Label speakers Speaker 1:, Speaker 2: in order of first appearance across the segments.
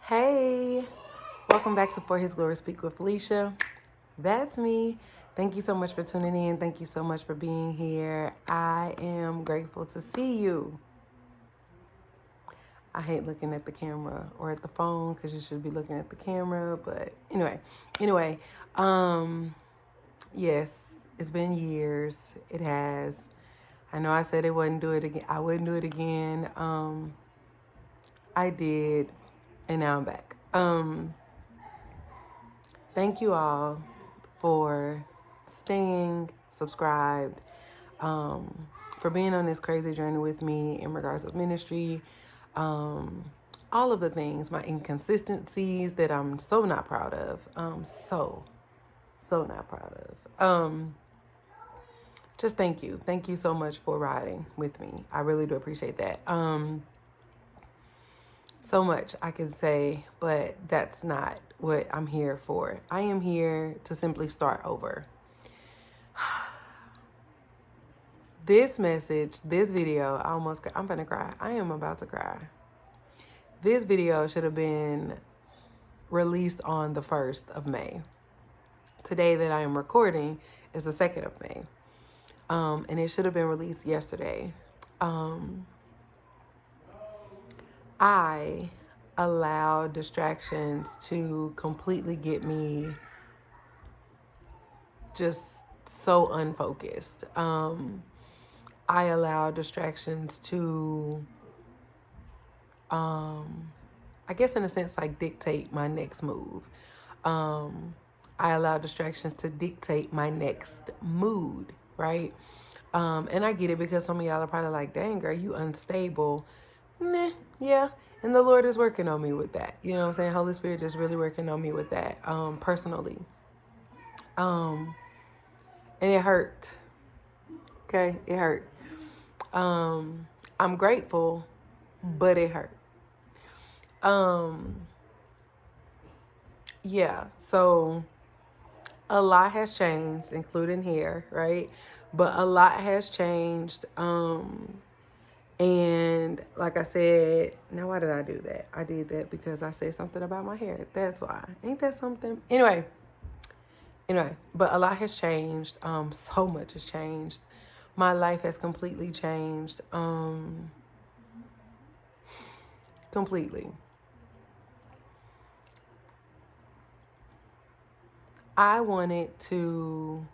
Speaker 1: Hey, welcome back to For His Glory Speak with Felicia. That's me. Thank you so much for tuning in. Thank you so much for being here. I am grateful to see you. I hate looking at the camera or at the phone because you should be looking at the camera. But anyway, yes, it's been years. It has. I know I said it wouldn't do it again. I wouldn't do it again. I did, and now I'm back. Thank you all for staying subscribed, for being on this crazy journey with me in regards of ministry, all of the things, my inconsistencies that I'm so not proud of, so not proud of. Just thank you. Thank you so much for riding with me. I really do appreciate that. So much I can say, but that's not what I'm here for. I am here to simply start over. This message, this video, I'm gonna cry. I am about to cry. This video should have been released on the 1st of May. Today that I am recording is the 2nd of May. And it should have been released yesterday. I allowed distractions to completely get me just so unfocused. I allowed distractions to, I guess in a sense, like dictate my next move. I allowed distractions to dictate my next mood, right? And I get it because some of y'all are probably like, dang, girl, you unstable. Meh, yeah. And the Lord is working on me with that. You know what I'm saying? Holy Spirit is really working on me with that, personally. And it hurt. Okay, it hurt. I'm grateful, but it hurt. Yeah, so a lot has changed, including here, right? But a lot has changed. And like I said, now why did I do that? I did that because I said something about my hair. That's why. Ain't that something? Anyway, but a lot has changed. So much has changed. My life has completely changed. Completely. I wanted to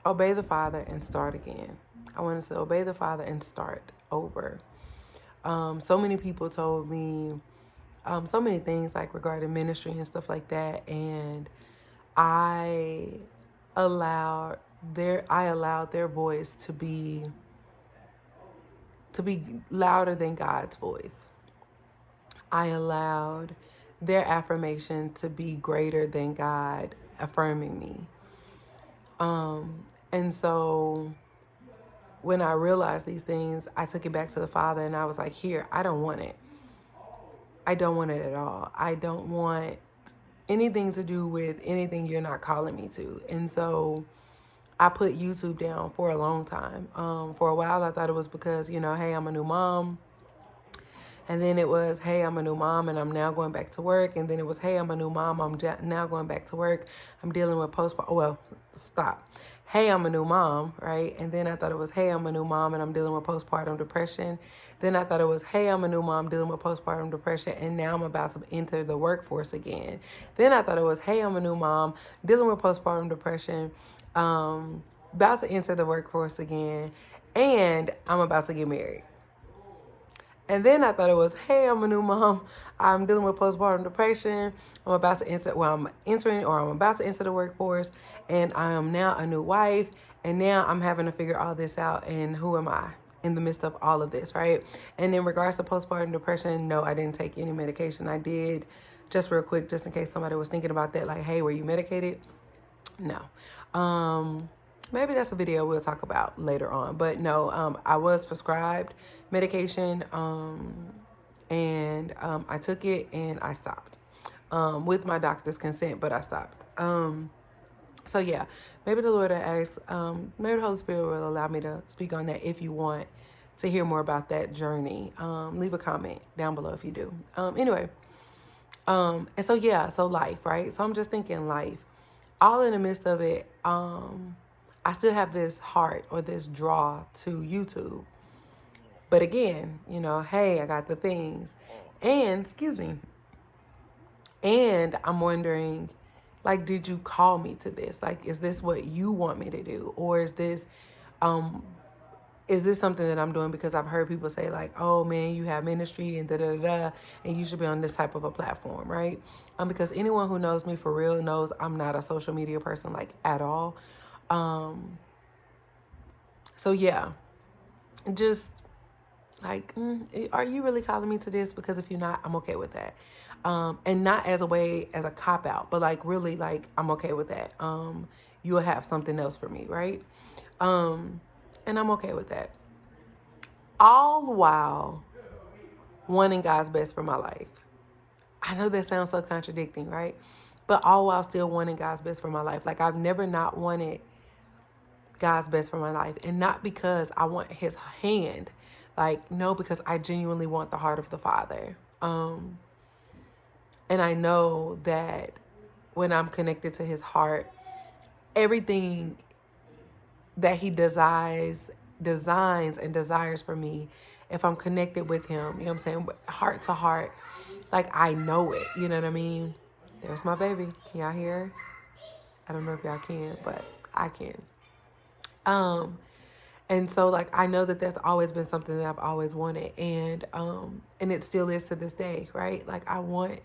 Speaker 1: obey the Father and start again. I wanted to obey the Father and start over. So many people told me so many things like regarding ministry and stuff like that, and I allowed their voice to be louder than God's voice. I allowed their affirmation to be greater than God affirming me. And so when I realized these things, I took it back to the Father and I was like, here, I don't want it. I don't want it at all. I don't want anything to do with anything you're not calling me to. And so I put YouTube down for a long time. For a while, I thought it was because, hey, I'm a new mom. And then it was, hey, I'm a new mom and I'm now going back to work. And then it was, hey, I'm a new mom. I'm now going back to work. I'm dealing with postpartum. Well, stop. Hey, I'm a new mom, right? And then I thought it was, hey, I'm a new mom and I'm dealing with postpartum depression. Then I thought it was, hey, I'm a new mom dealing with postpartum depression and now I'm about to enter the workforce again. Then I thought it was, hey, I'm a new mom dealing with postpartum depression, about to enter the workforce again, and I'm about to get married. And then I thought it was, hey, I'm a new mom. I'm dealing with postpartum depression. I'm about to enter the workforce. And I am now a new wife. And now I'm having to figure all this out. And who am I in the midst of all of this, right? And in regards to postpartum depression, no, I didn't take any medication. I did, just real quick, just in case somebody was thinking about that, like, hey, were you medicated? No. Maybe that's a video we'll talk about later on. But no, I was prescribed medication, and I took it and I stopped with my doctor's consent, but I stopped. So yeah, maybe the Lord will ask, maybe the Holy Spirit will allow me to speak on that if you want to hear more about that journey, leave a comment down below if you do. Anyway, and so yeah, so life, right? So I'm just thinking life. All in the midst of it, I still have this heart or this draw to YouTube. But again, you know, hey, I got the things. And, excuse me, and I'm wondering, like, did you call me to this? Like, is this what you want me to do? Or is this something that I'm doing because I've heard people say, like, oh man, you have ministry and da-da-da-da, and you should be on this type of a platform, right? Because anyone who knows me for real knows I'm not a social media person, like, at all. So yeah, just like, are you really calling me to this? Because if you're not, I'm okay with that. And not as a way, as a cop out, but like really, like, I'm okay with that. You'll have something else for me, right? And I'm okay with that. All while wanting God's best for my life. I know that sounds so contradicting, right? But all while still wanting God's best for my life. Like, I've never not wanted God's best for my life. And not because I want his hand. Like, no, because I genuinely want the heart of the Father. And I know that when I'm connected to his heart, everything that he designs and desires for me, if I'm connected with him, you know what I'm saying, heart to heart, like, I know it, you know what I mean? There's my baby. Can y'all hear her? I don't know if y'all can, but I can. And so, like, I know that that's always been something that I've always wanted, and it still is to this day, right? Like, I want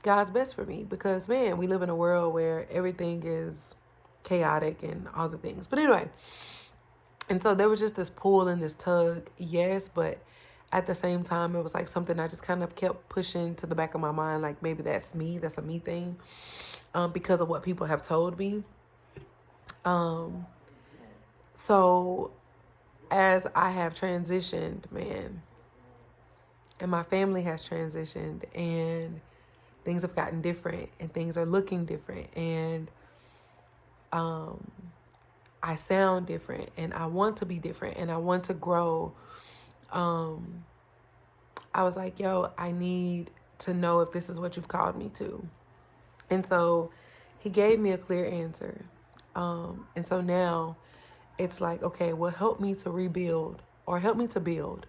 Speaker 1: God's best for me because, man, we live in a world where everything is chaotic and all the things. But anyway, and so there was just this pull and this tug, yes, but at the same time, it was like something I just kind of kept pushing to the back of my mind, like, maybe that's me, that's a me thing, because of what people have told me. So as I have transitioned, man, and my family has transitioned, and things have gotten different, and things are looking different, and I sound different, and I want to be different, and I want to grow. I was like, yo, I need to know if this is what you've called me to. And so he gave me a clear answer. And so now it's like, okay, well, help me to rebuild, or help me to build.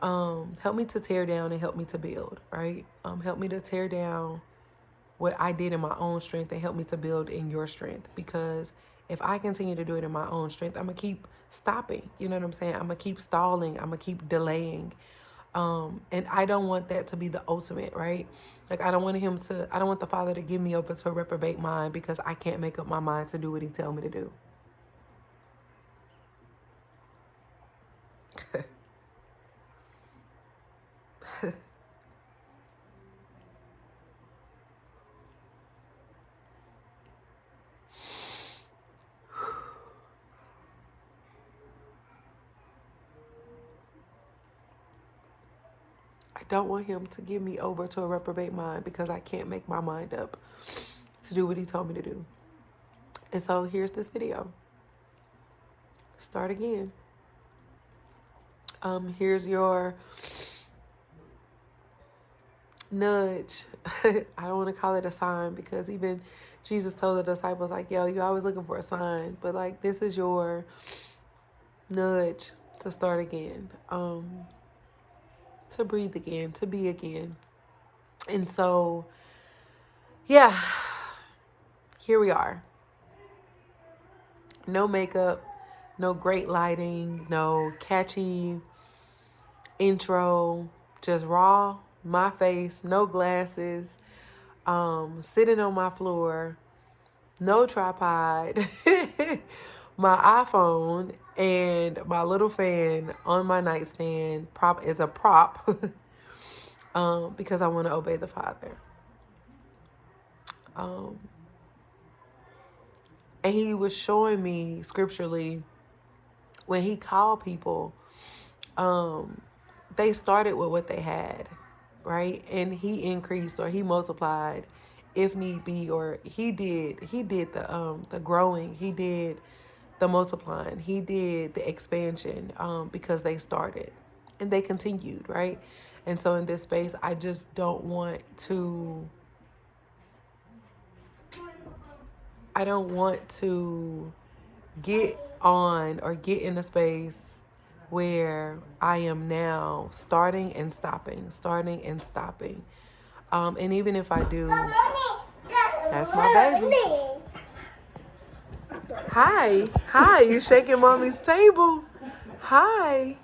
Speaker 1: Help me to tear down and help me to build, right? Help me to tear down what I did in my own strength and help me to build in your strength. Because if I continue to do it in my own strength, I'm going to keep stopping. You know what I'm saying? I'm going to keep stalling. I'm going to keep delaying. And I don't want that to be the ultimate, right? Like, I don't want the Father to give me over to a reprobate mind because I can't make up my mind to do what he tells me to do. I don't want him to give me over to a reprobate mind because I can't make my mind up to do what he told me to do. And so here's this video. Start again. Here's your nudge. I don't want to call it a sign because even Jesus told the disciples, like, yo, you're always looking for a sign. But, like, this is your nudge to start again. To breathe again, to be again. And so, yeah, here we are. No makeup, no great lighting, no catchy intro, just raw, my face, no glasses, sitting on my floor, no tripod, my iPhone and my little fan on my nightstand is a prop because I want to obey the Father. And he was showing me scripturally when he called people, they started with what they had, right? And he increased or he multiplied if need be, or he did the growing, he did the multiplying. He did the expansion because they started and they continued, right? And so in this space, I just don't want to get on or get in a space where I am now starting and stopping. And even if I do, that's my baby. Hi, you shaking mommy's table. Hi.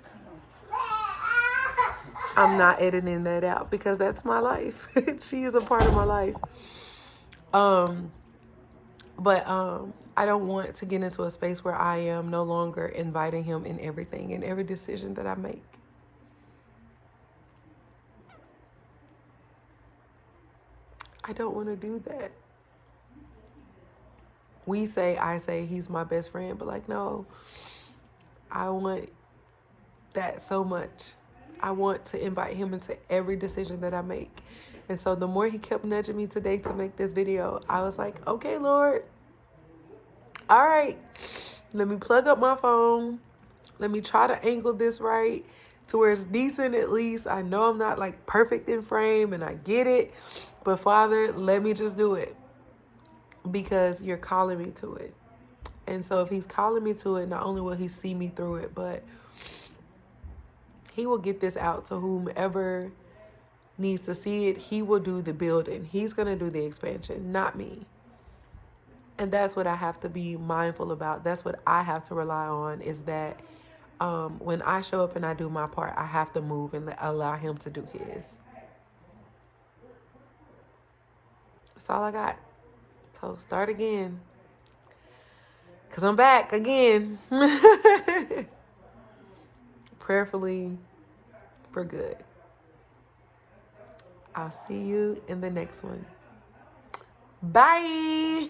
Speaker 1: I'm not editing that out because that's my life. She is a part of my life. But I don't want to get into a space where I am no longer inviting him in everything, in every decision that I make. I don't want to do that. I say he's my best friend, but like, no, I want that so much. I want to invite him into every decision that I make. And so the more he kept nudging me today to make this video, I was like, okay, Lord, all right, let me plug up my phone. Let me try to angle this right to where it's decent at least. I know I'm not like perfect in frame and I get it, but Father, let me just do it because you're calling me to it. And so if he's calling me to it, not only will he see me through it, but he will get this out to whomever needs to see it. He will do the building. He's going to do the expansion, not me. And that's what I have to be mindful about. That's what I have to rely on, is that when I show up and I do my part, I have to move and allow him to do his. That's all I got. So start again. Because I'm back again. Prayerfully for good. I'll see you in the next one. Bye.